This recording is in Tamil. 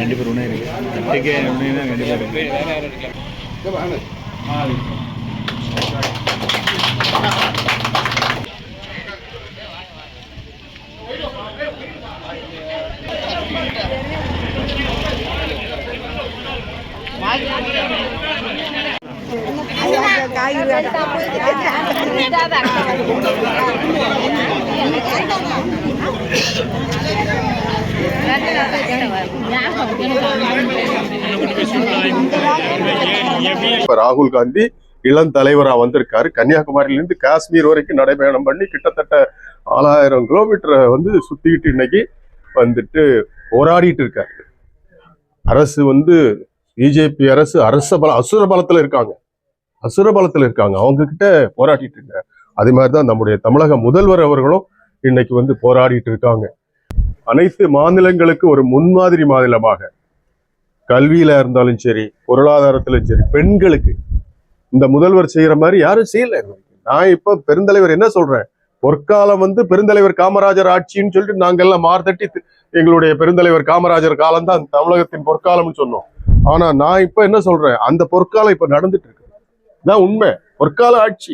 கண்டிப்பாக ருணம் இருக்குது. அத்தைக்கே ருணம் தான் கண்டிப்பாக இருக்குது. ராகுல் காந்தி இளம் தலைவரா வந்திருக்காரு. கன்னியாகுமரியிலிருந்து காஷ்மீர் வரைக்கும் நடைபயணம் பண்ணி கிட்டத்தட்ட 4000 கிலோமீட்டரை சுத்திக்கிட்டு இன்னைக்கு வந்துட்டு போராடிட்டு இருக்காரு. அரசு பிஜேபி அரசு அசுர பலத்துல இருக்காங்க. அவங்க கிட்ட போராடிட்டு இருக்காங்க. அதே மாதிரிதான் நம்முடைய தமிழக முதல்வர் அவர்களும் இன்னைக்கு போராடிட்டு இருக்காங்க. அனைத்து மாநிலங்களுக்கு ஒரு முன்மாதிரி மாநிலமாக கல்வியில இருந்தாலும் சரி, பொருளாதாரத்திலும் சரி, பெண்களுக்கு இந்த முதல்வர் செய்யற மாதிரி யாரும் செய்யல. நான் இப்ப பெருந்தலைவர் என்ன சொல்றேன், பொற்காலம் பெருந்தலைவர் காமராஜர் ஆட்சின்னு சொல்லிட்டு நாங்கெல்லாம் மார்த்தட்டி எங்களுடைய பெருந்தலைவர் காமராஜர் காலம் தான் தமிழகத்தின் பொற்காலம்னு சொன்னோம். ஆனா நான் இப்ப என்ன சொல்றேன், அந்த பொற்காலம் இப்ப நடந்துட்டு இருக்கு. தான் உண்மை. பொற்கால ஆட்சி